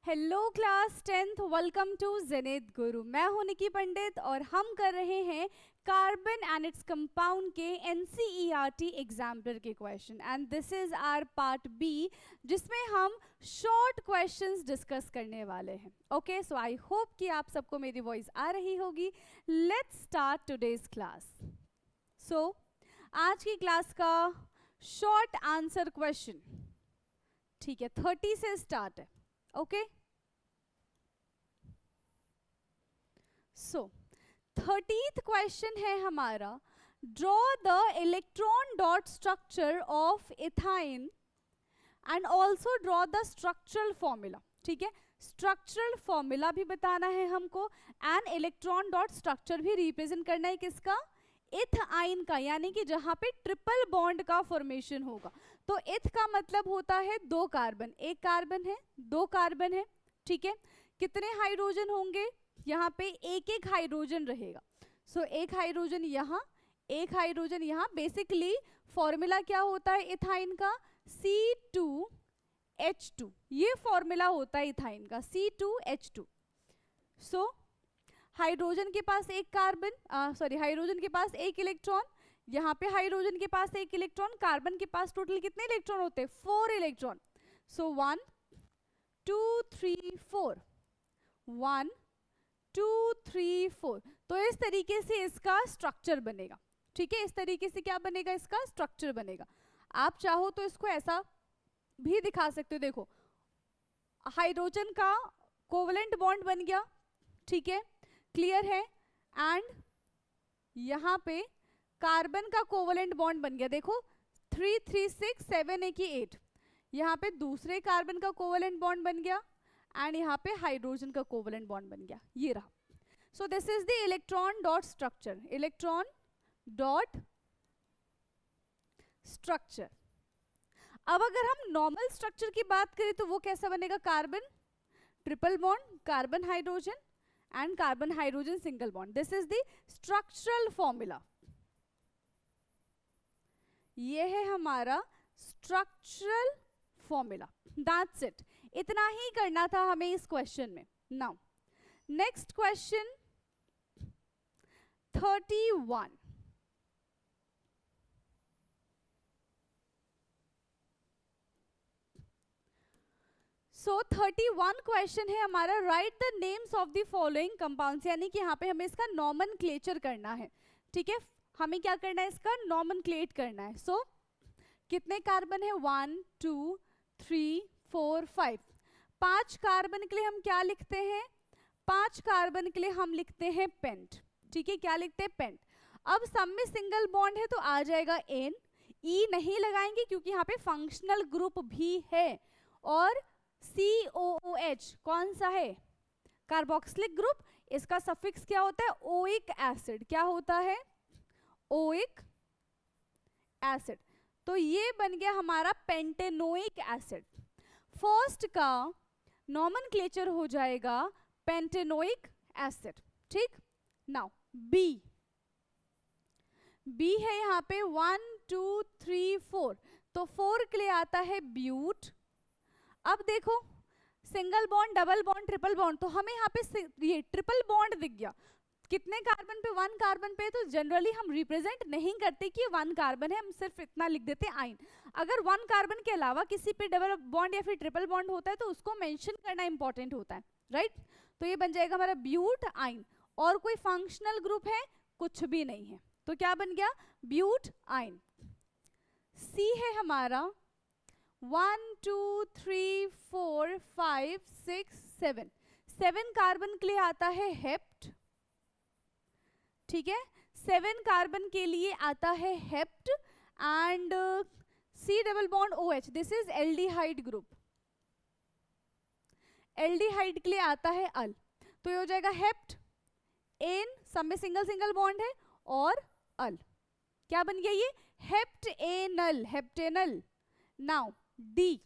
Hello class 10th, welcome to जेनेद गुरु। मैं हूं निकी पंडित और हम कर रहे हैं कार्बन एंड इट्स कंपाउंड के एनसीईआरटी एग्जाम्पलर के question and this is our part B, जिसमें हम शॉर्ट क्वेश्चंस डिस्कस करने वाले हैं। ओके, सो आई होप कि आप सबको मेरी वॉइस आ रही होगी। Let's start today's class. So आज की क्लास का शॉर्ट आंसर क्वेश्चन, ठीक है, 30 से स्टार्ट है। ओके, सो 30th क्वेश्चन है हमारा, draw the electron dot structure of ethyne and also draw the structural formula. ठीक है, स्ट्रक्चरल फॉर्मूला भी बताना है हमको एंड इलेक्ट्रॉन डॉट स्ट्रक्चर भी रिप्रेजेंट करना है किसका, इथाइन का, यानी कि जहां पे ट्रिपल बॉन्ड का फॉर्मेशन होगा। तो इथ का मतलब होता है दो कार्बन, एक कार्बन है, दो कार्बन है। ठीक है, कितने हाइड्रोजन होंगे, यहाँ पे एक एक हाइड्रोजन रहेगा। सो एक हाइड्रोजन यहाँ, एक हाइड्रोजन यहाँ। बेसिकली फॉर्मूला क्या होता है इथाइन का, C2H2, ये फॉर्मूला होता है इथाइन का, C2H2। सो हाइड्रोजन के पास एक कार्बन, हाइड्रोजन के पास एक इलेक्ट्रॉन, यहाँ पे हाइड्रोजन के पास एक इलेक्ट्रॉन, कार्बन के पास टोटल कितने इलेक्ट्रॉन होते हैं, 4 इलेक्ट्रॉन। सो 1 2 3 4, 1 2 3 4। तो इस तरीके से इसका स्ट्रक्चर बनेगा। ठीक है, इस तरीके से क्या बनेगा, इसका स्ट्रक्चर बनेगा। आप चाहो तो इसको ऐसा भी दिखा सकते हो। देखो, हाइड्रोजन का कोवलेंट बॉन्ड बन गया, ठीक है, क्लियर है। एंड यहां पे कार्बन का कोवलेंट बॉन्ड बन गया। देखो 3 3 6 7 1 8, यहां पे दूसरे कार्बन का कोवलेंट बॉन्ड बन गया एंड यहाँ पे हाइड्रोजन का कोवलेंट बॉन्ड बन गया, ये रहा। सो this is the electron dot structure, electron dot structure. अब अगर हम नॉर्मल स्ट्रक्चर की बात करें तो वो कैसा बनेगा, carbon triple bond, carbon hydrogen and carbon hydrogen single bond. This is the structural formula, ये है हमारा स्ट्रक्चरल फॉर्मूला। दैट्स इट, इतना ही करना था हमें इस क्वेश्चन में। Now next question 31। सो 31 क्वेश्चन है हमारा, right the names of the following compounds, यानी कि यहाँ पे हमें इसका नॉमेनक्लेचर करना है। ठीक है, हमें क्या करना है, इसका नॉमेनक्लेट करना है। सो कितने कार्बन है, 1 2 3 4 5। 5 कार्बन के लिए हम क्या लिखते हैं, 5 कार्बन के लिए हम लिखते हैं पेंट। ठीक है, क्या लिखते हैं, पेंट। अब सब में सिंगल बॉन्ड है तो आ जाएगा एन, ई नहीं लगाएंगे क्योंकि यहाँ पे फंक्शनल ग्रुप भी है। और COOH कौन सा है, कार्बोक्सिलिक ग्रुप, इसका सफिक्स क्या होता है, ओइक एसिड। क्या होता है, ओइक एसिड। तो ये बन गया हमारा पेंटेनोइक एसिड। फर्स्ट का नॉमेनक्लेचर हो जाएगा पेंटेनोइक एसिड। ठीक, नाउ बी, बी है यहाँ पे 1 2 3 4, तो 4 के लिए आता है ब्यूट। अब देखो single bond, double bond, triple bond, तो हमें यहाँ पे ये ट्रिपल बॉन्ड दिख गया। कितने कार्बन पे, 1 कार्बन पे, तो जनरली हम रिप्रेजेंट नहीं करते कि 1 कार्बन है, हम सिर्फ इतना लिख देते हैं आइन। अगर 1 कार्बन के अलावा किसी पे डबल बॉन्ड या फिर ट्रिपल बॉन्ड होता है तो उसको मेंशन करना इंपॉर्टेंट होता है, राइट। तो ये बन जाएगा हमारा ब्यूट आइन। और कोई फंक्शनल ग्रुप है, कुछ भी नहीं है, तो क्या बन गया, ब्यूट आइन। सी है हमारा 1 2 3 4 5 6 7, 7 कार्बन के लिए आता है हेप्ट। ठीक है, 7 कार्बन के लिए आता है hept and C double bond OH, this is aldehyde group. Aldehyde के लिए आता है अल, तो ये हो जाएगा हेप्ट, एन, सब में सिंगल सिंगल बॉन्ड है, और अल। क्या बन गया ये, heptanal, heptanal. Now D,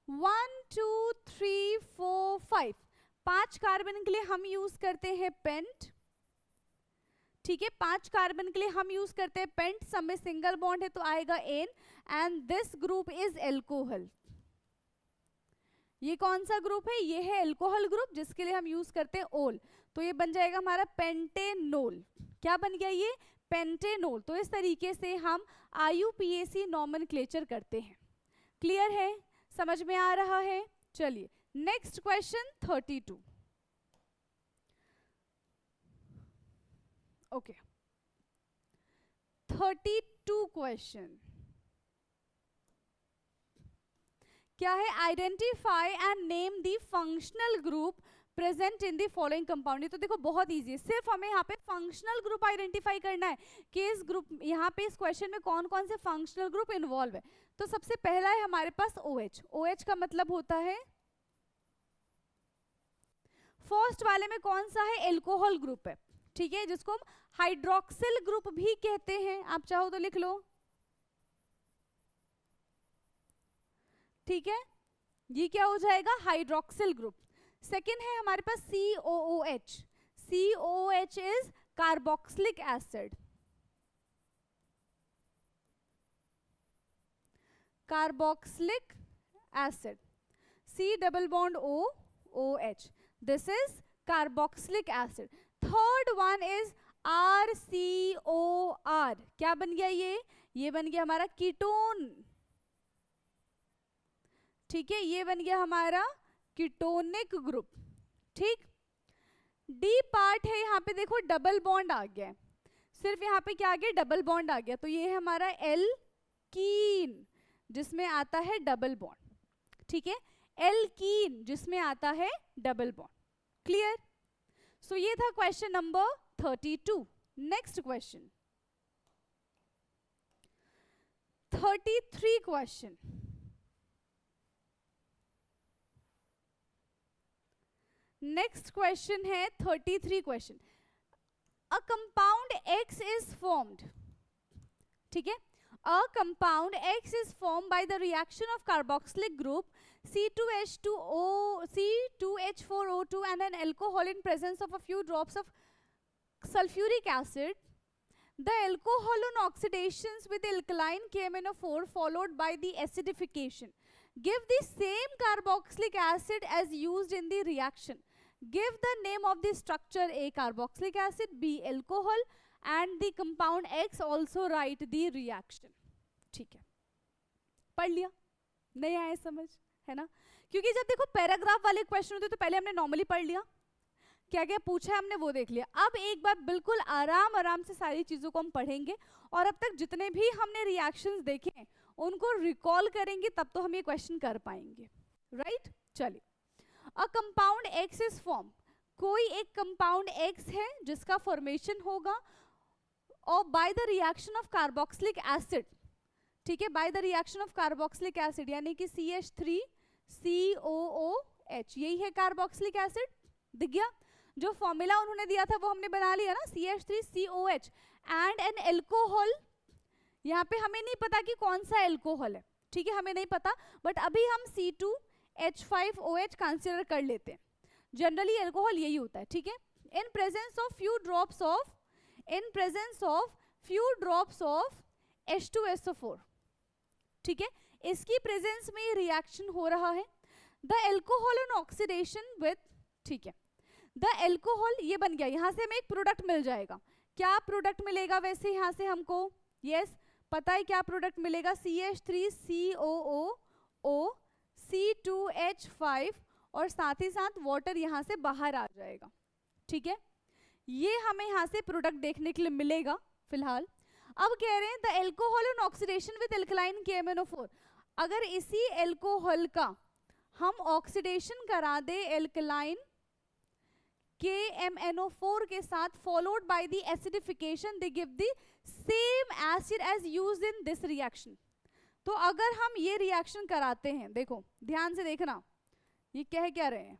1 2 3 4 5, 5 carbon के लिए हम यूज करते हैं पेंट। ठीक है, 5 कार्बन के लिए हम यूज करते हैं पेंट, सब में सिंगल बॉन्ड है तो आएगा N, and this group is alcohol. ये कौन सा ग्रुप है? ये है एल्कोहल ग्रुप, जिसके लिए हम यूज करते हैं ओल, तो ये बन जाएगा हमारा पेंटेनोल। क्या बन गया ये? पेंटेनोल। तो इस तरीके से हम IUPAC नॉमेनक्लेचर करते हैं। क्लियर है? समझ में आ रहा है? चलिए नेक्स्ट क्वेश्चन 32। ओके 32 क्वेश्चन क्या है? Identify and name the functional group present in the following compound. तो देखो बहुत इजी है, सिर्फ हमें यहाँ पे फंक्शनल ग्रुप आइडेंटिफाई करना है कि इस ग्रुप, यहाँ पे इस क्वेश्चन में कौन कौन से फंक्शनल ग्रुप इन्वॉल्व है। तो सबसे पहला है हमारे पास OH। OH का मतलब होता है, फर्स्ट वाले में कौन सा है? एल्कोहल ग्रुप है, ठीक है, जिसको हम हाइड्रोक्सिल ग्रुप भी कहते हैं, आप चाहो तो लिख लो, ठीक है, ये क्या हो जाएगा? Hydroxyl group. सेकेंड है हमारे पास COOH। COOH is carboxylic acid, carboxylic acid, C double bond OH, this is carboxylic acid. Third one is RCOR। क्या बन गया ये बन गया हमारा कीटोन, ठीक है, ये बन गया हमारा कीटोनिक ग्रुप, ठीक। डी पार्ट है, यहाँ पे देखो डबल बॉन्ड आ गया है, सिर्फ यहाँ पे क्या आ गया? डबल बॉन्ड आ गया, तो ये है हमारा एल्कीन जिसमें आता है डबल बॉन्ड, ठीक है, एल्कीन जिसमें आता है डबल बॉन्ड। क्लियर? सो ये था question number 32। Next question 33 question. Next question है 33 question. A compound X is formed, ठीक है, a compound X is formed by the reaction of carboxylic group C2H4O2 and an alcohol in presence of a few drops of sulfuric acid. The alcohol on oxidations with alkaline KMnO4 followed by the acidification give the same carboxylic acid as used in the reaction. Give the name of the structure: A carboxylic acid, B alcohol, and the compound X. Also write the reaction. ठीक है, पढ़ लिया? नहीं आया समझ, है ना? क्योंकि जब देखो पैराग्राफ वाले क्वेश्चन होते तो पहले हमने नॉर्मली पढ़ लिया, क्या क्या पूछा है हमने वो देख लिया। अब एक बार बिल्कुल आराम आराम से सारी चीजों को हम पढ़ेंगे और अब तक जितने भी हमने रिएक्शंस देखे हैं उनको रिकॉल करेंगे, तब तो हम ये क्वेश्चन कर पाएंगे, राइट? चलिए, a compound X is form, कोई एक कंपाउंड X है जिसका फॉर्मेशन होगा और by the reaction of carboxylic acid, ठीक है, by the reaction of carboxylic acid, यानी कि CH3COOH, यही है कार्बोक्सिलिक एसिड। दिख गया? जो फॉर्मूला उन्होंने दिया था वो हमने बना लिया ना, CH3COH एंड एन एल्कोहल। यहाँ पे हमें नहीं पता कि कौन सा एल्कोहल है, ठीक है, हमें नहीं पता, बट अभी हम C2H5OH कंसीडर कर लेते हैं। जनरली एल्कोहल यही होता है, ठीक है। In presence of few drops of H2SO4, ठीक है, इसकी प्रेजेंस में ये रिएक्शन हो रहा है। The alcohol on oxidation with, ठीक है, द एल्कोहल ये बन गया, यहाँ से हमें एक प्रोडक्ट मिल जाएगा। क्या प्रोडक्ट मिलेगा वैसे यहाँ से हमको? यस, पता है क्या प्रोडक्ट मिलेगा? CH3COOO, C2H5 और साथ ही साथ वाटर यहाँ से बाहर आ जाएगा, ठीक है, ये हमें यहाँ से प्रोडक्ट देखने के लिए मिलेगा फिलहाल। अब कह रहे हैं the alcohol on oxidation with alkaline KMnO4, अगर इसी एल्कोहल का हम ऑक्सीडेशन करा दे एल्कलाइन KMnO4 के साथ followed by the acidification, they give the same acid as used in this reaction. तो अगर हम ये रिएक्शन कराते हैं, देखो ध्यान से देखना, ये क्या रहे हैं?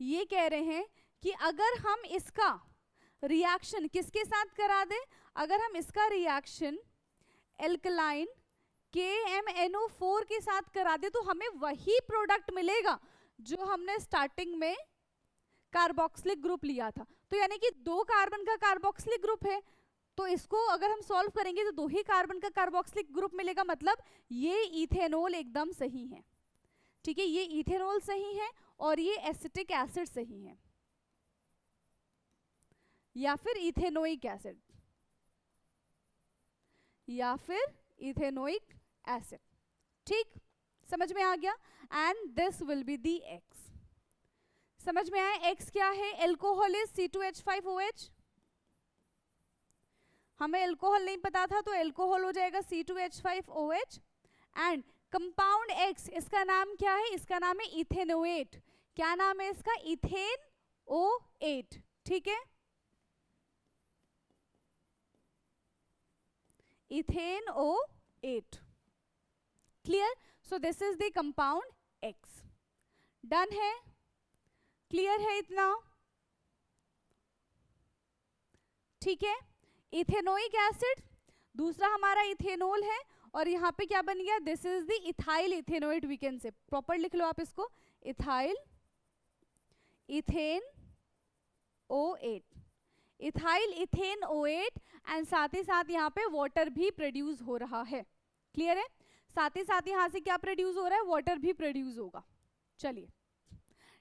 ये कह रहे हैं कि अगर हम इसका रिएक्शन किसके साथ करा दें? अगर हम इसका रिएक्शन एल्कलाइन KMnO4 के साथ करा दे तो हमें वही प्रोडक्ट मिलेगा जो हमने स्टार्टिंग में कार्बोक्सिलिक ग्रुप लिया था। तो यानी कि 2 कार्बन का कार्बोक्सिलिक ग्रुप है, तो इसको अगर हम सॉल्व करेंगे तो 2 ही कार्बन का कार्बोक्सिलिक ग्रुप मिलेगा, मतलब ये इथेनॉल एकदम सही है। ठीक है, ये इथेनॉल सही है और ये एसिटिक एसिड सही है, या फिर इथेनोइक एसिड, या फिर इथेनोइक एसिड। ठीक, समझ में आ गया। And this will be the x. समझ में आया एक्स क्या है? Alcohol is C2H5OH। हमें एल्कोहल नहीं पता था तो एल्कोहल हो जाएगा C2H5OH। एंड कंपाउंड एक्स, इसका नाम क्या है? इसका नाम है इथेनोएट। क्या नाम है इसका? इथेनोएट। ठीक है, ethanoate. Clear? So this is the compound x. Done है? क्लियर है इतना? ठीक है, इथेनोइक एसिड दूसरा हमारा इथेनॉल है, और यहाँ पे क्या बन गया? This is the ethyl ethanoate, we can say. Proper लिख लो आप इसको, ethyl ethanoate, ethyl ethanoate. And साथ ही साथ यहाँ पे वाटर भी प्रोड्यूस हो रहा है। क्लियर है? साथ ही साथ यहाँ से क्या प्रोड्यूस हो रहा है? वाटर भी प्रोड्यूस होगा। चलिए,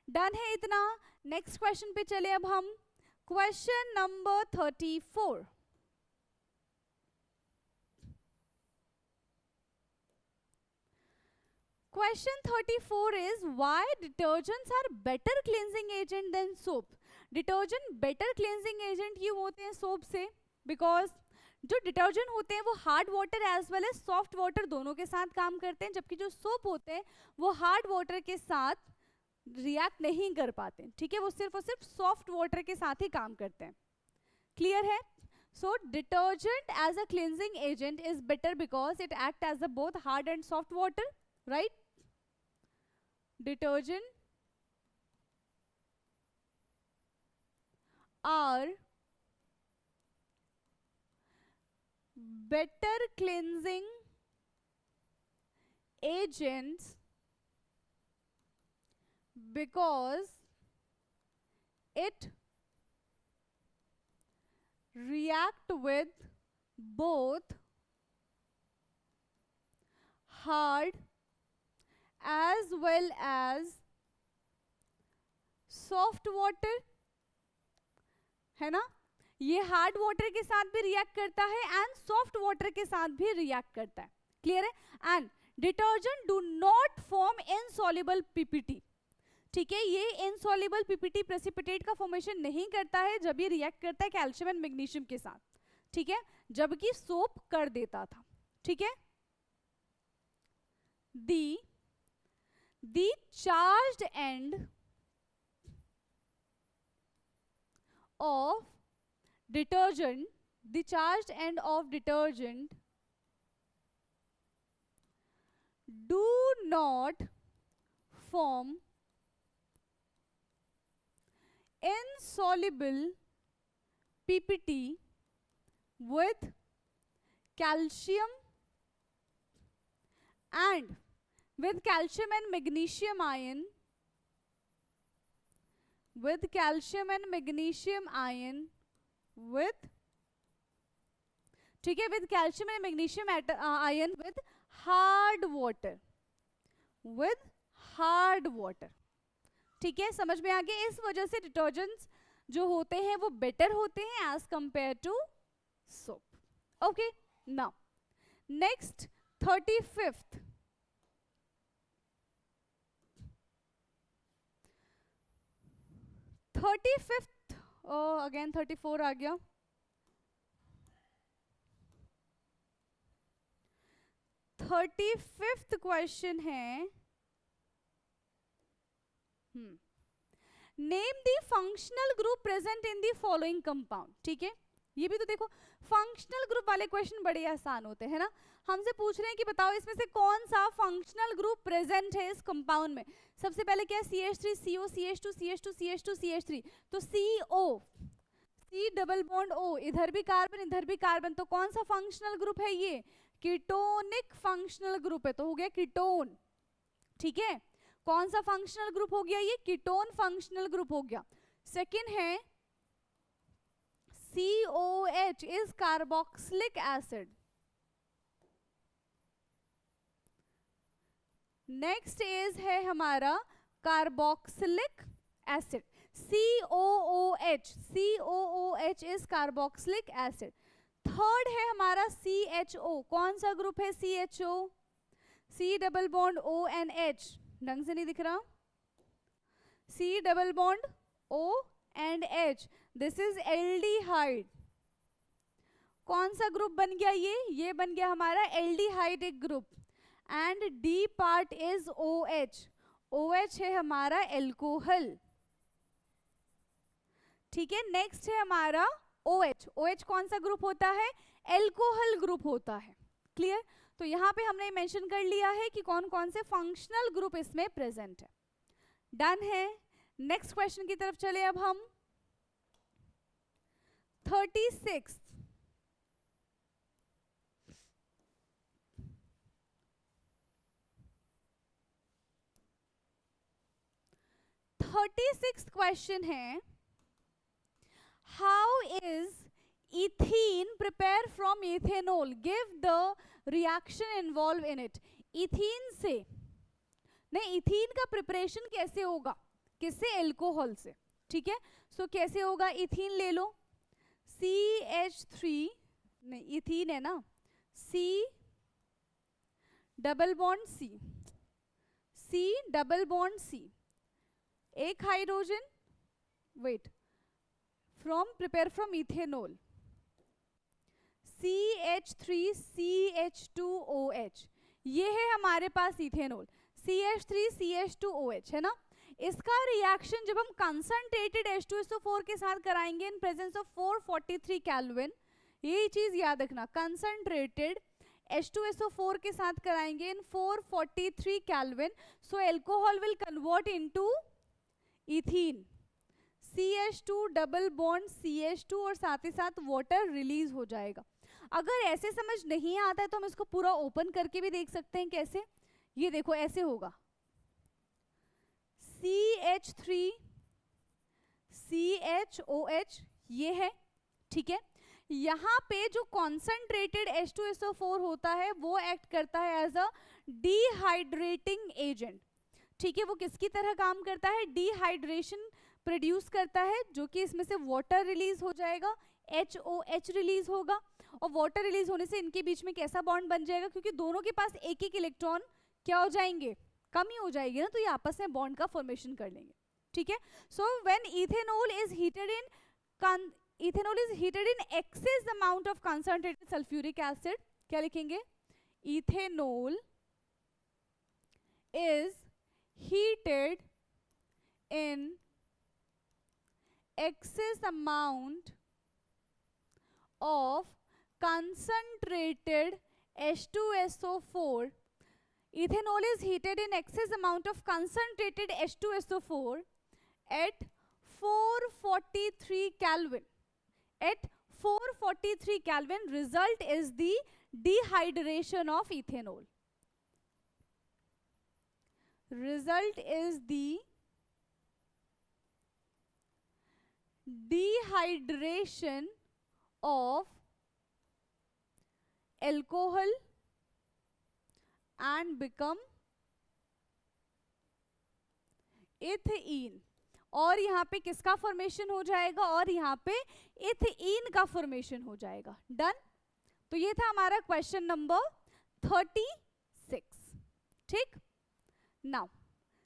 डन है इतना। नेक्स्ट क्वेश्चन पे चले अब हम। Question number 34। Question 34 is why detergents are better cleansing agent than soap? Detergent better cleansing agent क्यों होते हैं सोप से? बिकॉज जो डिटर्जेंट होते हैं वो hard water as well as soft water दोनों के साथ काम करते हैं, जबकि जो सोप होते हैं वो हार्ड वाटर के साथ रिएक्ट नहीं कर पाते। ठीक है, वो सिर्फ और सिर्फ सॉफ्ट वाटर के साथ ही काम करते हैं। क्लियर है? So detergent as a cleansing agent is better because it act as a both hard and soft water, right? Detergent are better cleansing agents because it react with both hard as well as soft water, है ना? ये hard water के साथ भी react करता है and soft water के साथ भी रिएक्ट करता है। क्लियर है? And detergent do not form insoluble PPT. ठीक है, ये इनसॉल्युबल पीपीटी प्रेसिपिटेट का फॉर्मेशन नहीं करता है जब ये रिएक्ट करता है कैल्शियम एंड मैग्नीशियम के साथ। ठीक है, जबकि सोप कर देता था। ठीक है, the charged end of detergent, the charged end of detergent do not form insoluble PPT with calcium and with calcium and magnesium ion, with calcium and magnesium ion, with, ठीक है, with calcium and magnesium ion with hard water, with hard water। ठीक है, समझ में आ गया? इस वजह से डिटर्जेंट्स जो होते हैं वो बेटर होते हैं as compare to soap. Okay, now next 35th। 35th, again 34 आ गया। 35th क्वेश्चन है, name the functional group present in the following compound. ठीक है, ये भी तो देखो, फंक्शनल ग्रुप वाले क्वेश्चन बड़े आसान होते हैं ना। हमसे पूछ रहे हैं कि बताओ इसमें से कौन सा फंक्शनल ग्रुप प्रेजेंट है इस कंपाउंड में। सबसे पहले क्या है? CH3 CO CH2 CH2 CH2 CH3, तो CO C double bond O, इधर भी कार्बन इधर भी कार्बन, तो कौन सा फंक्शनल ग्रुप है ये? कीटोनिक फंक्शनल ग्रुप है, तो हो गया कीटोन। ठीक है, कौन सा फंक्शनल ग्रुप हो गया ये? कीटोन फंक्शनल ग्रुप हो गया। सेकंड है COH is carboxylic acid. Next is है हमारा carboxylic acid, COOH. COOH is carboxylic acid. Third है हमारा CHO. कौन सा ग्रुप है CHO? C double bond ONH. ढंग से नहीं दिख रहा. C double bond O and H. This is aldehyde. कौन सा ग्रुप बन गया ये बन गया हमारा aldehydic group. And D part is OH. OH है हमारा एल्कोहल. ठीक है. नेक्स्ट है हमारा OH. OH कौन सा ग्रुप होता है? एल्कोहल ग्रुप होता है. क्लियर. तो यहाँ पे हमने मेंशन कर लिया है कि कौन कौन से फंक्शनल ग्रुप इसमें प्रेजेंट है. डन है. नेक्स्ट क्वेश्चन की तरफ चले अब हम. 36. 36th क्वेश्चन है, how is ethene prepare from ethanol? Give the reaction involve in it. Ethene से नहीं, इथीन का प्रिपरेशन कैसे होगा? किससे? एल्कोहल से. ठीक है. सो कैसे होगा? इथीन ले लो, CH3 नहीं, इथीन है ना, C double bond C, C double bond C, एक hydrogen, wait, from prepare from ethanol, CH3 CH2OH. ये है हमारे पास इथेनॉल. CH3 CH2OH है ना. इसका रिएक्शन जब हम कंसंट्रेटेड H2SO4 के साथ कराएंगे इन प्रेजेंस ऑफ 443 केल्विन, यही चीज याद रखना, कंसंट्रेटेड H2SO4 के साथ कराएंगे इन 443 kelvin. So alcohol will convert into ethene, CH2 double bond CH2 और साथ ही साथ वाटर रिलीज हो जाएगा. अगर ऐसे समझ नहीं आता है तो हम इसको पूरा ओपन करके भी देख सकते हैं. कैसे? ये देखो ऐसे होगा, CH3 CHOH ये है. ठीक है. यहाँ पे जो कॉन्सेंट्रेटेड H2SO4 होता है वो एक्ट करता है एज अ डिहाइड्रेटिंग एजेंट. ठीक है. वो किसकी तरह काम करता है? डिहाइड्रेशन प्रोड्यूस करता है, जो कि इसमें से वाटर रिलीज हो जाएगा, HOH रिलीज होगा, और वाटर रिलीज होने से इनके बीच में कैसा बॉन्ड बन जाएगा? क्योंकि दोनों के पास एक एक इलेक्ट्रॉन क्या हो जाएंगे? कमी हो जाएगी ना, तो ये आपस में बॉन्ड का फॉर्मेशन कर लेंगे. ठीक है. So when ethanol is heated in excess amount of concentrated sulphuric acid, क्या लिखेंगे? Ethanol is heated in excess amount of concentrated H2SO4. Ethanol is heated in excess amount of concentrated H2SO4 at 443 Kelvin. At 443 Kelvin, result is the dehydration of ethanol. Result is the dehydration of alcohol and become ethene. और यहाँ पे किसका formation हो जाएगा? और यहाँ पे ethene का फॉर्मेशन हो जाएगा. डन. तो ये था हमारा क्वेश्चन नंबर 36. ठीक. Now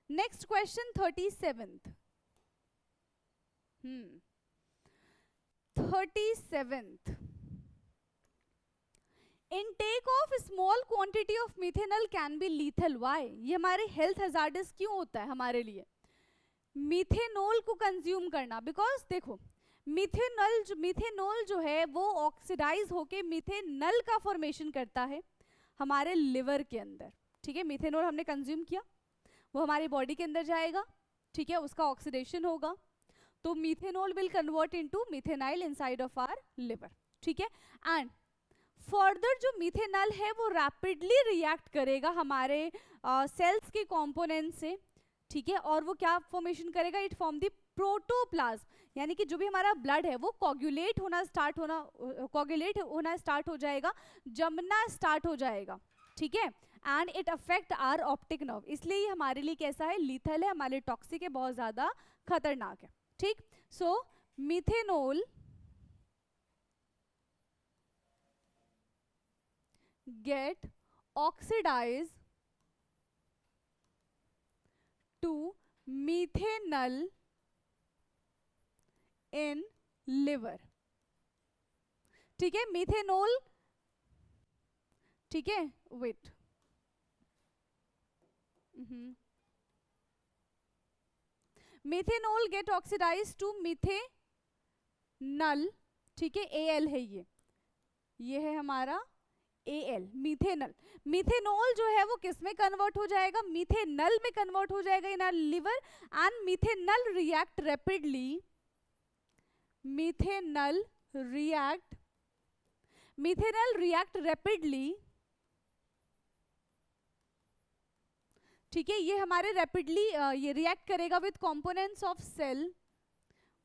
next question 37th. 37th. Intake of small quantity of methanol can be lethal. Why? ये हमारे हेल्थ हैजार्डस क्यों होता है हमारे लिए? मिथेनॉल को कंज्यूम करना, बिकॉज देखो मिथेनॉल जो है वो ऑक्सीडाइज होके मिथेनल का फॉर्मेशन करता है हमारे लिवर के अंदर. ठीक है. मिथेनॉल हमने कंज्यूम किया, वो हमारी बॉडी के अंदर जाएगा. ठीक है. उसका ऑक्सीडेशन होगा, तो methanol will convert into methanal inside of our liver. ठीक है. एंड फर्दर जो मिथेनॉल है वो रैपिडली रिएक्ट करेगा हमारे सेल्स के कंपोनेंट से. ठीक है. और वो क्या फॉर्मेशन करेगा? इट फॉर्म द प्रोटोप्लाज्म, यानी कि जो भी हमारा ब्लड है वो कोगुलेट होना स्टार्ट हो जाएगा, जमना स्टार्ट हो जाएगा, ठीक है। And it affect our optic nerve, इसलिए ये हमारे लिए कैसा है, लीथल है, हमारे लिए टॉक्सिक है, बहुत ज्यादा खतरनाक है, ठीक। सो methanol get oxidized to methanol in liver, ठीक है। मिथेनॉल, ठीक है, wait, methanol get oxidise to methanal, ठीक है, एल है ये है हमारा एल, मिथेनल। मिथेनॉल जो है वो किस में कन्वर्ट हो जाएगा, मिथेनल में कन्वर्ट हो जाएगा in our liver, and methanal react rapidly, methanal react rapidly, ठीक है। ये हमारे रैपिडली ये रिएक्ट करेगा with components of cell,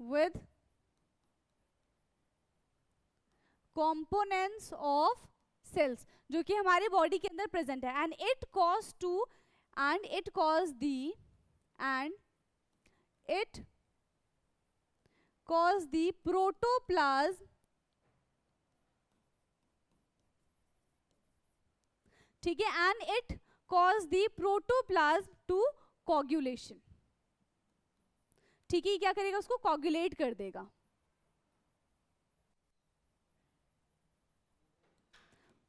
with components of cells जो कि हमारे बॉडी के अंदर प्रेजेंट है, and it cause the protoplasm, ठीक है, and it cause the protoplasm to coagulation, ठीक है। क्या करेगा, उसको कोगुलेट कर देगा,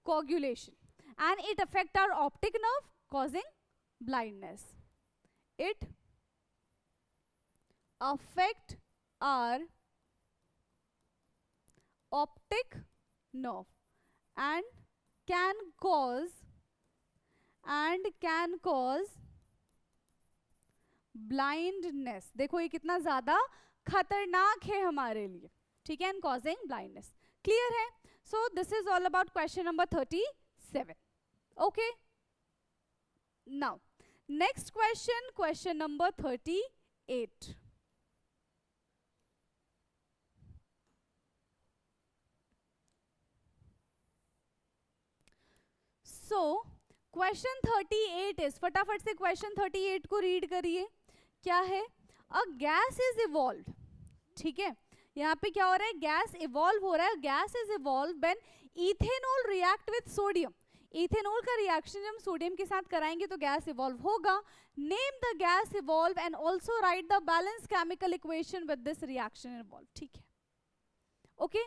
coagulation, and it affect our optic nerve causing blindness. It affect our optic nerve and can cause blindness. देखो ये कितना ज्यादा खतरनाक है हमारे लिए, ठीक है, and causing blindness. Clear है? So this is all about question number 37. Okay. Now, next question number 38. So, question 38 is, फटाफट से question 38 को रीड करिए, क्या है, अ गैस इज इवॉल्व्ड, ठीक है। यहाँ पे क्या हो रहा है, गैस इवॉल्व हो रहा है, gas is evolve when ethanol react with sodium, ethanol का रिएक्शन जब हम सोडियम के साथ कराएंगे तो गैस इवॉल्व होगा। Name the gas evolve and also right the balance chemical equation with this reaction evolve, ठीक है, okay.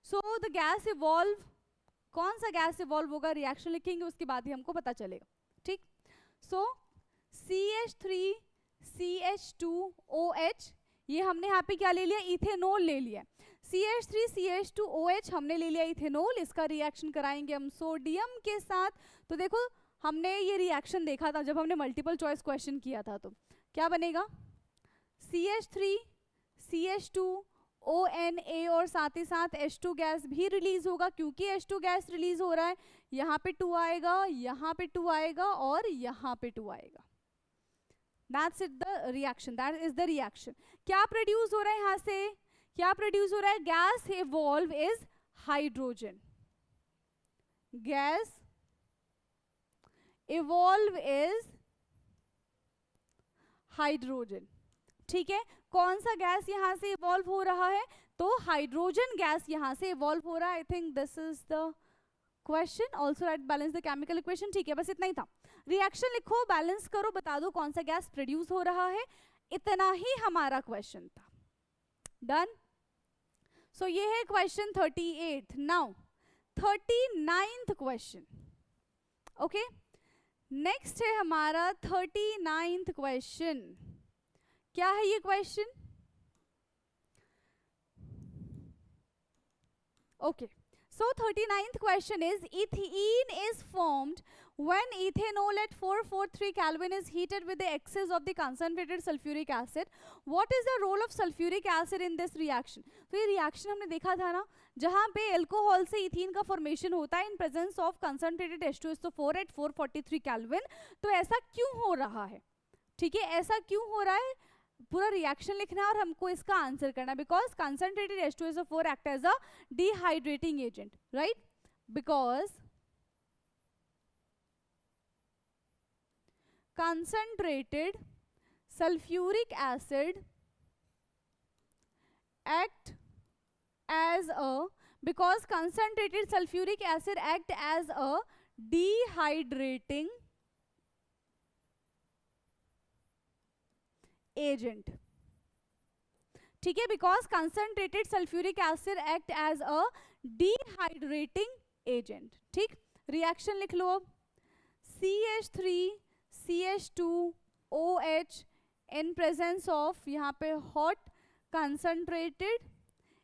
So the gas evolve, कौन सा गैस इवॉल्व होगा, रिएक्शन लिखेंगे उसके बाद ही हमको पता चलेगा, ठीक। सो CH3 CH2OH, ये हमने यहाँ पे क्या ले लिया, इथेनॉल ले लिया, CH3 CH2OH हमने ले लिया इथेनॉल, इसका रिएक्शन कराएंगे हम सोडियम के साथ। तो देखो हमने ये रिएक्शन देखा था जब हमने मल्टीपल चॉइस क्वेश्चन किया था, तो क्या बनेगा, CH3 CH2ONA और साथ ही साथ H2 गैस भी रिलीज होगा, क्योंकि H2 गैस रिलीज हो रहा है, यहाँ पे 2 आएगा, यहाँ पे 2 आएगा और यहाँ पे 2 आएगा। That's it, the reaction. That is the reaction. क्या प्रोड्यूस हो रहा है यहाँ से, क्या प्रोड्यूस हो रहा है, gas evolve is hydrogen, gas evolve is hydrogen, ठीक है। कौन सा गैस यहाँ से इवॉल्व हो रहा है, तो हाइड्रोजन गैस यहाँ से इवॉल्व हो रहा है। I think this is the question, also right balance the chemical equation, ठीक है, बस इतना ही था। रिएक्शन लिखो, बैलेंस करो, बता दो कौन सा गैस प्रोड्यूस हो रहा है, इतना ही हमारा क्वेश्चन था। डन। सो ये है question 38। Now 39th question, okay. Next है हमारा 39th क्वेश्चन। क्या है ये question, okay. So 39th question is, ethene is formed when ethanol at 443 Kelvin is heated with the excess of the concentrated sulfuric acid. What is the role of sulfuric acid in this reaction? तो ये reaction हमने देखा था ना, जहाँ पे alcohol से ethene का फॉर्मेशन होता है in presence of concentrated H2SO4 at 443 Kelvin। तो ऐसा क्यों हो रहा है, ठीक है, ऐसा क्यों हो रहा है, पूरा रिएक्शन लिखना है और हमको इसका आंसर करना है, because concentrated H2SO4 act as a dehydrating agent, right, because concentrated sulfuric acid act as a because concentrated sulfuric acid act as a dehydrating agent, ठीक है, because concentrated sulfuric acid act as a dehydrating agent, ठीक, reaction लिख लो अब, CH3 CH2OH in presence of यहाँ पे hot concentrated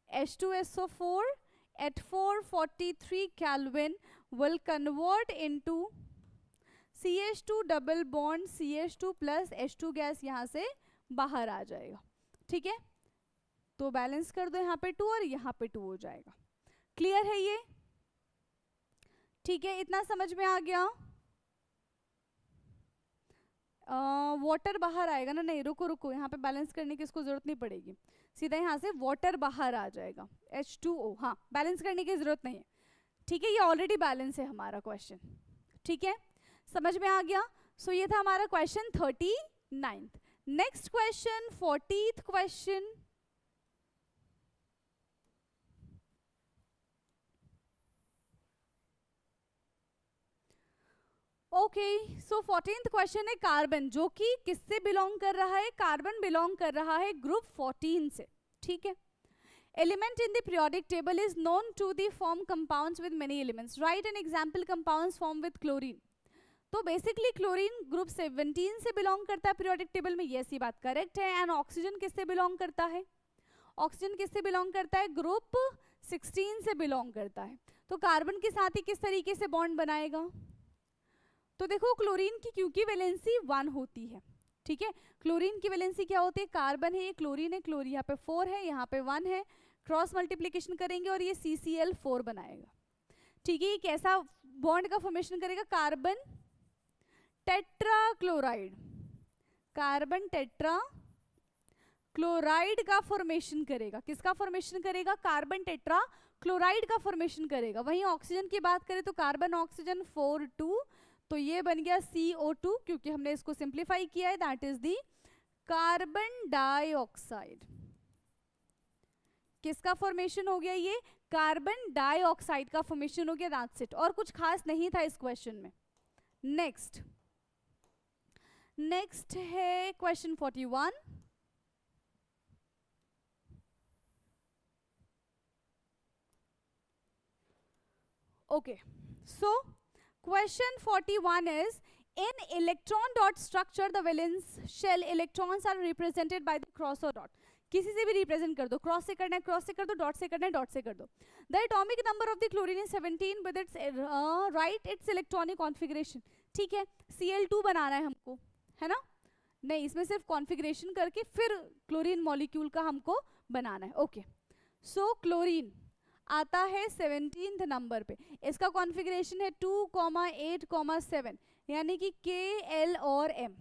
H2SO4 at 443 Kelvin will convert into CH2 double bond CH2 plus H2 gas यहाँ से बाहर आ जाएगा, ठीक है, तो बैलेंस कर दो यहाँ पे 2 और यहाँ पे 2 हो जाएगा। क्लियर है ये? ठीक है, इतना समझ में आ गया? वाटर बाहर आएगा ना, नहीं रुको रुको, यहाँ पे बैलेंस करने की इसको जरूरत नहीं पड़ेगी, सीधा यहाँ से वाटर बाहर आ जाएगा H2O, हाँ बैलेंस करने की जरूरत नहीं है, ठीक है, ये ऑलरेडी बैलेंस है हमारा क्वेश्चन, ठीक है, समझ में आ गया? सो ये था हमारा question 39। Next question 40th question, okay, so 14th question है कार्बन, जो कि किससे बिलोंग कर रहा है? कार्बन बिलोंग कर रहा है ग्रुप 14 से, ठीक है। Element in the periodic table is known to the form compounds with many elements, right an example compounds form with chlorine. तो बेसिकली क्लोरीन ग्रुप 17 से बिलोंग करता है पीरियोडिक टेबल में, यस ये बात करेक्ट है। एंड ऑक्सीजन किससे belong करता है? ऑक्सीजन किससे बिलोंग करता है? ग्रुप 16 से बिलोंग करता है। तो कार्बन के साथ ही किस तरीके से बॉन्ड बनाएगा? तो देखो क्लोरीन की क्योंकि वैलेंसी 1 होती है, ठीक है, क्लोरीन की वैलेंसी क्या होती है? कार्बन है, ये क्लोरीन है, क्लोरीन यहाँ पे 4 है, यहाँ पे 1 है, क्रॉस मल्टीप्लिकेशन करेंगे और ये CCl4 बनाएगा, ठीक है। ये कैसा बॉन्ड का फॉर्मेशन करेगा? Carbon tetra chloride, carbon tetra chloride का फॉर्मेशन करेगा। किसका फॉर्मेशन करेगा? कार्बन टेट्रा क्लोराइड का फॉर्मेशन करेगा। वहीं ऑक्सीजन की बात करें तो कार्बन ऑक्सीजन 4 2, तो ये बन गया CO2, क्योंकि हमने इसको सिंप्लीफाई किया है, that is the carbon dioxide. किसका फॉर्मेशन हो गया? ये कार्बन डाइऑक्साइड का फॉर्मेशन हो गया, दैट्स इट, और कुछ खास नहीं था इस क्वेश्चन में। नेक्स्ट है question 41। Okay, so question 41 is in electron dot structure the valence shell electrons are represented by the cross or dot। किसी से भी रिप्रेजेंट कर दो, क्रॉस से करना है क्रॉस से कर दो, डॉट से करना है डॉट से कर दो। The atomic number of the chlorine is 17 with its right it's electronic configuration, ठीक है, Cl2 बनाना है हमको, है ना, नहीं इसमें सिर्फ कॉन्फ़िगरेशन करके फिर क्लोरीन मॉलिक्यूल का हमको बनाना है। ओके, सो क्लोरीन आता है 17th नंबर पे, इसका कॉन्फ़िगरेशन है 2,8,7, यानी कि Kl और M,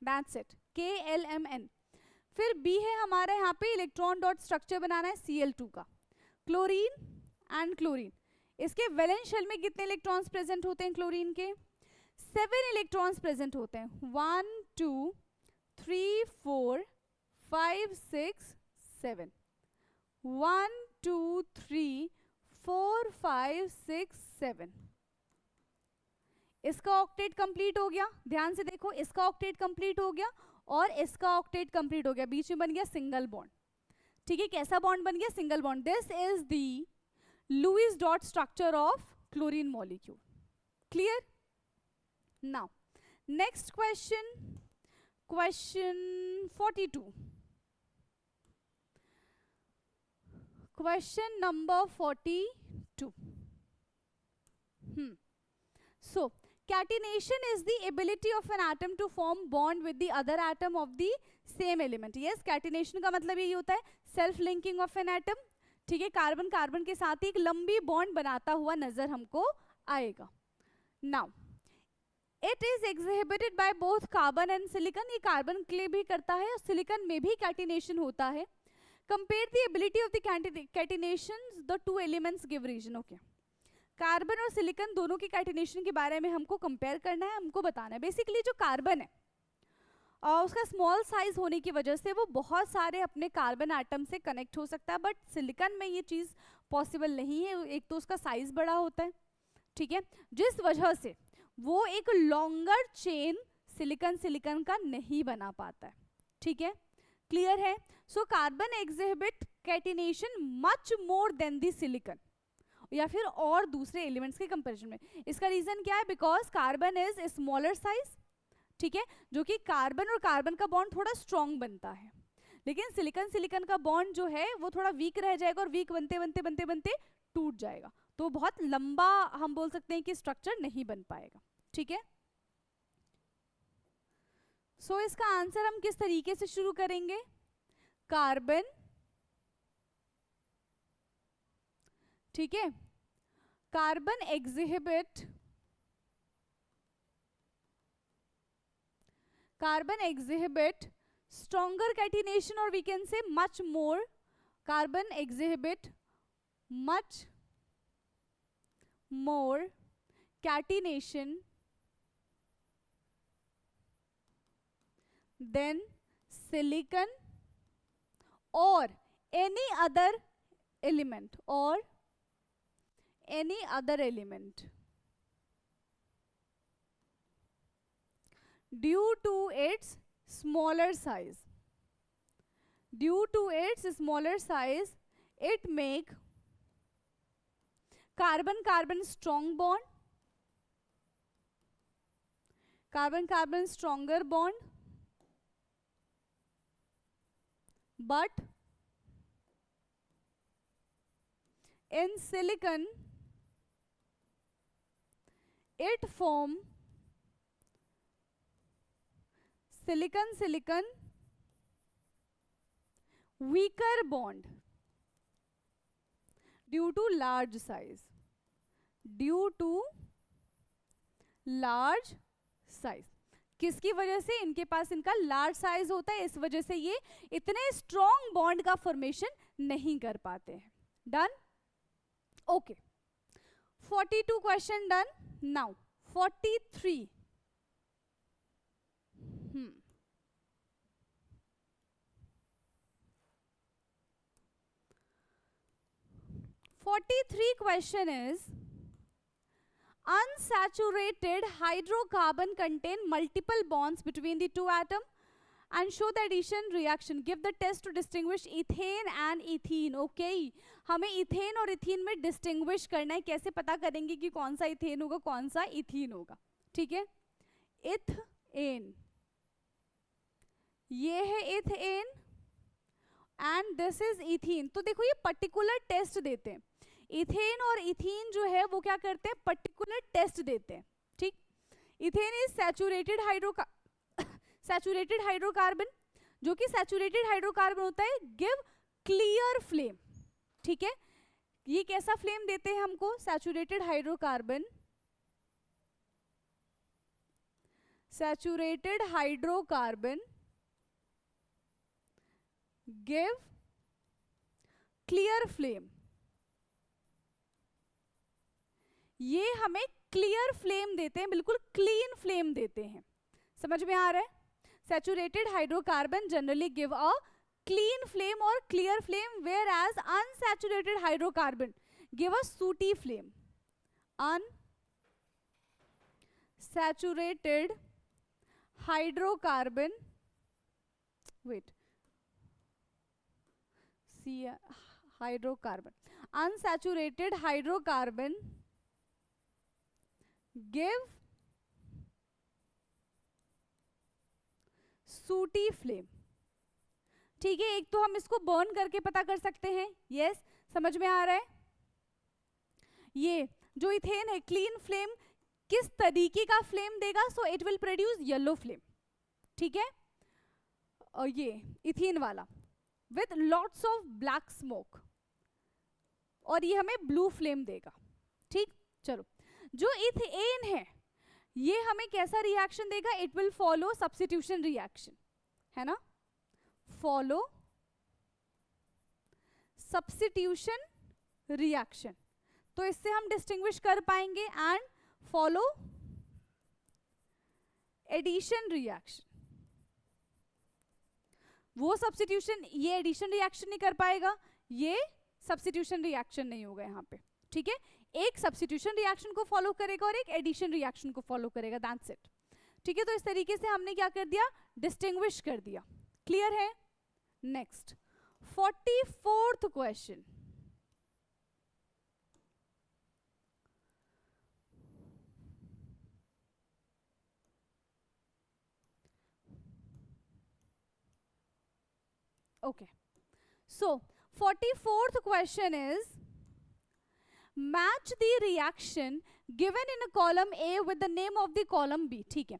दैट्स इट, KLMN। फिर B है हमारा, यहाँ पे इलेक्ट्रॉन डॉट स्ट्रक्चर बनाना है Cl2 का, क्लोरीन एंड क्लोरीन। इसके वैलेंस शेल में कितने इलेक्ट्रॉन्स प्रेजेंट होते हैं? क्लोरीन के 7 इलेक्ट्रॉन्स प्रेजेंट होते हैं, 1 2 3 4 5 6 7, 1 2 3 4 5 6 7। इसका ऑक्टेट कंप्लीट हो गया, ध्यान से देखो, इसका ऑक्टेट कंप्लीट हो गया और इसका ऑक्टेट कंप्लीट हो गया, बीच में बन गया सिंगल बॉन्ड, ठीक है। कैसा बॉन्ड बन गया? Single bond. This is the Lewis dot structure of chlorine molecule. Clear? Now next question, question 42, question number 42. So catenation is the ability of an atom to form bond with the other atom of the same element. Yes, catenation का मतलब यही होता है self linking of an atom, ठीक है, carbon carbon के साथ ही एक लंबी बॉन्ड बनाता हुआ नजर हमको आएगा। Now it is exhibited by both carbon and silicon, ये कार्बन के लिए भी करता है और सिलिकॉन में भी कैटिनेशन होता है. Compare the ability of the catenations the two elements give reason. Okay, carbon और सिलिकॉन दोनों की कैटिनेशन के बारे में हमको कंपेयर करना है, हमको बताना है. बेसिकली जो कार्बन है और उसका स्मॉल साइज होने की वजह से वो बहुत सारे अपने कार्बन एटम से कनेक्ट हो सकता है, बट सिलिकॉन में ये चीज़ पॉसिबल नहीं है. एक तो उसका साइज बड़ा होता है, ठीक है, जिस वजह से वो एक लॉन्गर चेन सिलिकॉन का नहीं बना पाता है. ठीक है, क्लियर है. So carbon exhibit catenation much more than the silicon, या फिर और दूसरे एलिमेंट्स के कंपैरिजन में. इसका रीजन क्या है? Because carbon is smaller size, ठीक है, जो कि कार्बन और कार्बन का बॉन्ड थोड़ा स्ट्रॉन्ग बनता है, लेकिन सिलिकॉन का बॉन्ड जो है वो थोड़ा वीक रह जाएगा और वीक बनते बनते बनते बनते टूट जाएगा, तो बहुत लंबा हम बोल सकते हैं कि स्ट्रक्चर नहीं बन पाएगा. ठीक है, सो इसका आंसर हम किस तरीके से शुरू करेंगे? कार्बन, ठीक है, carbon exhibit stronger catenation, or we can say much more. Carbon exhibit much more catenation than silicon or any other element, due to its smaller size. It make carbon strong bond, carbon stronger bond, but in silicon it form silicon weaker bond due to large size. किसकी वजह से? इनके पास इनका large size होता है, इस वजह से ये इतने स्ट्रॉन्ग बॉन्ड का फॉर्मेशन नहीं कर पाते हैं. Done? Okay, 42 question done. Now 43. 43 question is, unsaturated hydrocarbon contain multiple bonds between the two atoms and show the addition reaction. Give the test to distinguish ethane and ethene. Okay, हमें ethane और ethene में distinguish करना है. कैसे पता करेंगे कि कौन सा इथेन होगा कौन सा इथीन होगा? ठीक है, इथेन, ये है ethane and this is ethene. तो देखो ये पर्टिकुलर टेस्ट देते हैं. इथेन और इथीन जो है वो क्या करते हैं? पर्टिकुलर टेस्ट देते हैं. ठीक, इथेन इज सैचुरेटेड हाइड्रोकार्बन, जो कि सैचुरेटेड हाइड्रोकार्बन होता है गिव क्लियर फ्लेम. ठीक है, ये कैसा फ्लेम देते हैं हमको? Saturated hydrocarbon give clear flame. ये हमें क्लियर फ्लेम देते हैं, बिल्कुल क्लीन फ्लेम देते हैं. समझ में आ रहा है? Saturated hydrocarbon generally give a clean flame or clear flame, whereas unsaturated hydrocarbon give a sooty flame. Unsaturated hydrocarbon, unsaturated hydrocarbon give sooty flame. ठीक है, एक तो हम इसको बर्न करके पता कर सकते हैं. यस, समझ में आ रहा है? ये जो इथेन है क्लीन फ्लेम किस तरीके का फ्लेम देगा? So it will produce yellow flame. ठीक है, और ये इथेन वाला with lots of black smoke, और ये हमें ब्लू फ्लेम देगा. ठीक, चलो, जो इथेन है ये हमें कैसा रिएक्शन देगा? It will follow substitution reaction, है ना, फॉलो सब्स्टिट्यूशन रिएक्शन। तो इससे हम डिस्टिंग्विश कर पाएंगे एंड फॉलो एडिशन रिएक्शन। वो सब्स्टिट्यूशन, ये एडिशन रिएक्शन नहीं कर पाएगा, ये सब्स्टिट्यूशन रिएक्शन नहीं होगा यहाँ पे, ठीक है। एक सब्स्टिट्यूशन रिएक्शन को फॉलो करेगा और एक एडिशन रिएक्शन को फॉलो करेगा, दैट्स इट, ठीक है। तो इस तरीके से हमने क्या कर दिया? डिस्टिंग्विश कर दिया। क्लियर है? Next 44th question. Okay, so 44th question is match the reaction given in a column A with the name of the column B। ठीक है,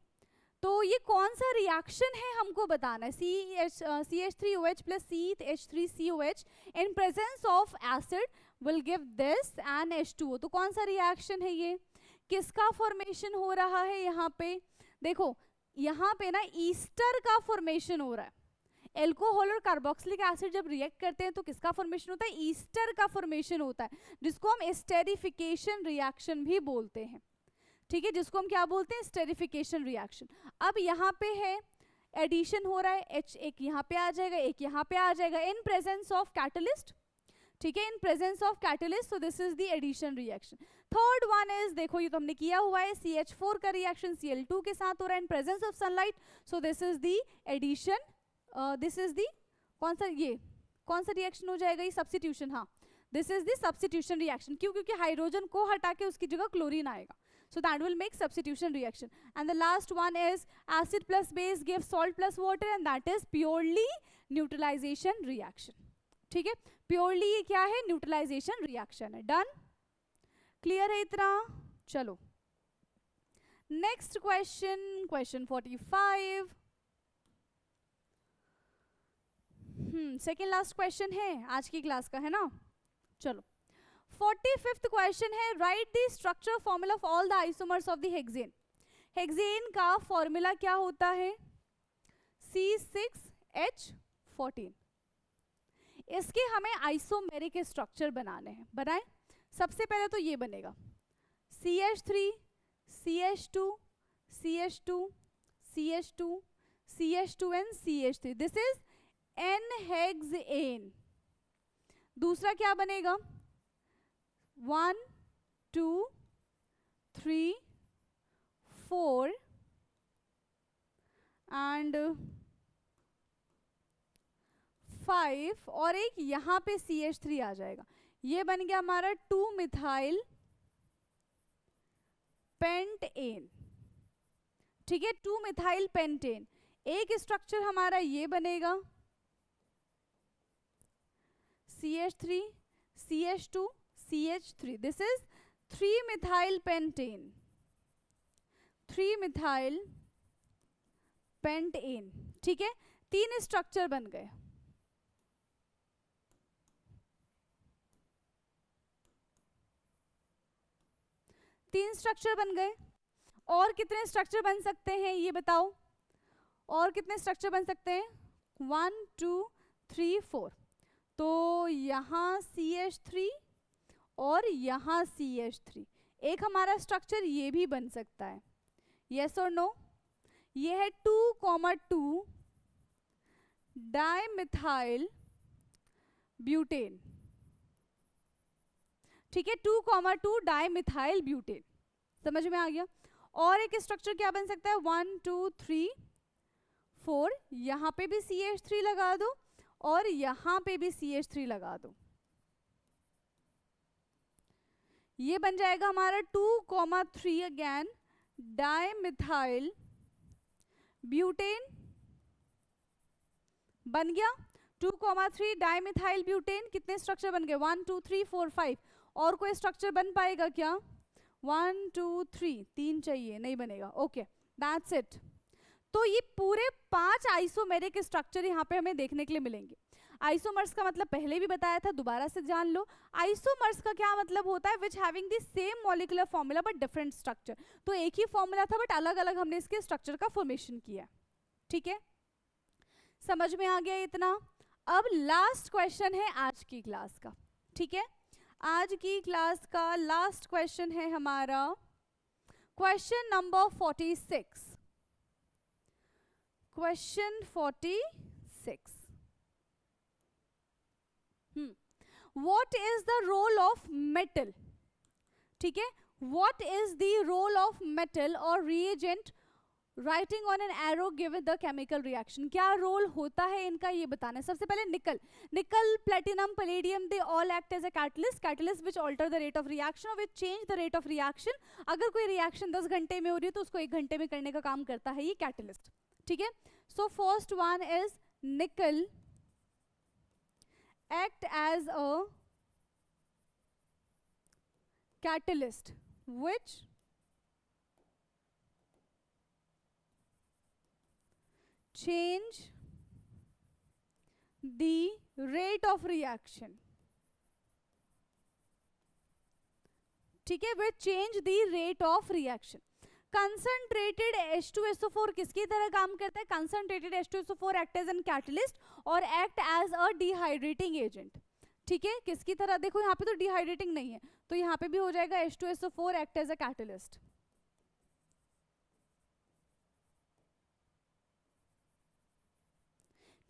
तो ये कौन सा रिएक्शन है हमको बताना है। CH3OH plus CH3COH in presence of acid will give this and H2O। तो कौन सा रिएक्शन है ये? किसका फॉर्मेशन हो रहा है यहाँ पे? देखो यहाँ पे ना ईस्टर का फॉर्मेशन हो रहा है। एल्कोहल और कार्बोक्सिलिक एसिड जब रिएक्ट करते हैं तो किसका फॉर्मेशन होता है? ईस्टर का फॉर्मेशन होता है, जिसको हम एस्टेरिफिकेशन रिएक्शन भी बोलते हैं, ठीक है, जिसको हम क्या बोलते हैं? Esterification reaction. अब यहाँ पे है एडिशन हो रहा है, H एक यहाँ पे आ जाएगा, एक यहाँ पे आ जाएगा, इन प्रेजेंस ऑफ कैटलिस्ट, ठीक है, in presence of catalyst, so this is the addition reaction. Third one is, देखो ये तो हमने किया हुआ है, CH4 का रिएक्शन Cl2 के साथ हो रहा है in presence of sunlight, so this is the addition, this is the कौन सा, ये कौन सा रिएक्शन हो जाएगा? ये सब्स्टिट्यूशन, हाँ, this is the substitution reaction. क्यों? क्योंकि हाइड्रोजन को हटा के उसकी जगह क्लोरीन आएगा, so that will make substitution reaction। and the last one is acid plus base gives salt plus water and that is purely neutralization reaction। ठीक है, प्योरली ये क्या है? न्यूट्रलाइजेशन रिएक्शन है। डन? क्लियर है इतना? चलो next question, question 45। Second last question है आज की क्लास का, है ना। चलो 45th क्वेश्चन है, right the structure formula of all the isomers of the hexane. Hexane का फॉर्मूला क्या होता है? C6H14। इसके हमें आइसोमेरिक स्ट्रक्चर बनाने हैं, बनाएं। सबसे पहले तो ये बनेगा CH3 CH2 CH2 CH2 CH2 and CH3, this is N-हेक्सेन। दूसरा क्या बनेगा? 1 2 3 4 एंड 5 और एक यहाँ पे CH3 आ जाएगा। ये बन गया हमारा 2-मिथाइल पेंटेन। ठीक है, 2-मिथाइल पेंटेन। एक स्ट्रक्चर हमारा ये बनेगा CH3 CH2 CH3, this is three methyl pentane, three methyl pentane. ठीक है, 3 स्ट्रक्चर बन गए। तीन स्ट्रक्चर बन गए। और कितने स्ट्रक्चर बन सकते हैं ये बताओ? और कितने स्ट्रक्चर बन सकते हैं? 1 2 3 4। तो यहाँ CH3 और यहाँ CH3, एक हमारा स्ट्रक्चर ये भी बन सकता है, यस और नो? ये है 2,2 डाइमिथाइल ब्यूटेन। ठीक है, 2,2 डाइमिथाइल ब्यूटेन, समझ में आ गया? और एक स्ट्रक्चर क्या बन सकता है? 1 2 3 4, यहाँ पे भी CH3 लगा दो और यहाँ पे भी CH3 लगा दो। ये बन जाएगा हमारा 2,3 अगेन डाइमिथाइल ब्यूटेन। बन गया 2,3 डाइमिथाइल ब्यूटेन। कितने स्ट्रक्चर बन गए? 1 2 3 4 5। और कोई स्ट्रक्चर बन पाएगा क्या? 1 2 3, 3 चाहिए, नहीं बनेगा। Okay, that's it. तो ये पूरे 5 आइसोमेरिक स्ट्रक्चर यहाँ पे हमें देखने के लिए मिलेंगे। आइसोमर्स का मतलब पहले भी बताया था, दोबारा से जान लो। आइसोमर्स का क्या मतलब होता है? Which having the same molecular formula but different structure. तो एक ही फॉर्मूला था बट अलग अलग हमने इसके स्ट्रक्चर का फॉर्मेशन किया। ठीक है, समझ में आ गया इतना? अब लास्ट क्वेश्चन है आज की क्लास का। ठीक है, आज की क्लास का लास्ट क्वेश्चन है हमारा question number 46। Question 46। What is the role of metal? ठीक है, what is the role of metal or reagent writing on an arrow given the chemical reaction? क्या रोल होता है इनका ये बताना है। सबसे पहले निकल, platinum, palladium, they all act as a catalyst which alter the rate of reaction or which change the rate of reaction। अगर कोई रिएक्शन 10 घंटे में हो रही है तो उसको 1 घंटे में करने का काम करता है ये कैटलिस्ट। ठीक है, सो फर्स्ट वन इज निकल act as a catalyst which change the rate of reaction। ठीक है, which change the rate of reaction। Concentrated H2SO4 किसकी तरह काम करता है? Concentrated H2SO4 act as an catalyst और act as a dehydrating agent. ठीक है, किसकी तरह? देखो यहाँ पे तो डिहाइड्रेटिंग नहीं है, तो यहाँ पे भी हो जाएगा H2SO4 act as a catalyst.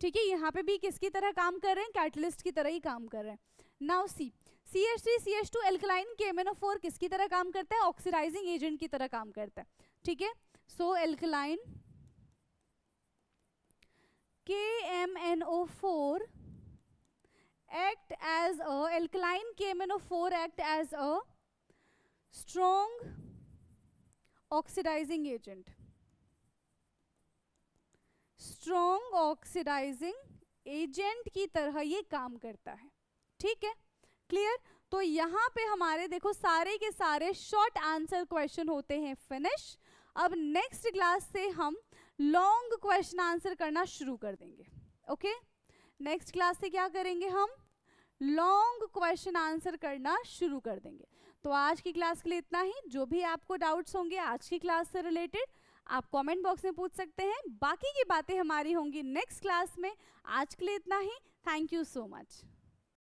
ठीक है, यहाँ पे भी किसकी तरह काम कर रहे हैं? कैटलिस्ट की तरह ही काम कर रहे हैं। Now see, CH3CH2 alkaline KMnO4 किसकी तरह काम करता है? ऑक्सीडाइजिंग एजेंट की तरह काम करता है। ठीक है, सो alkaline KMnO4 act as a alkaline KMnO4 act as a strong oxidizing agent। Strong oxidising agent की तरह ये काम करता है। ठीक है, क्लियर? तो यहाँ पे हमारे देखो सारे के सारे शॉर्ट आंसर क्वेश्चन होते हैं फिनिश। अब नेक्स्ट क्लास से हम लॉन्ग क्वेश्चन आंसर करना शुरू कर देंगे। ओके, नेक्स्ट क्लास से क्या करेंगे? हम लॉन्ग क्वेश्चन आंसर करना शुरू कर देंगे। तो आज की क्लास के लिए इतना ही। जो भी आपको डाउट्स होंगे आज की क्लास से रिलेटेड आप कमेंट बॉक्स में पूछ सकते हैं। बाकी की बातें हमारी होंगी नेक्स्ट क्लास में। आज के लिए इतना ही। Thank you so much.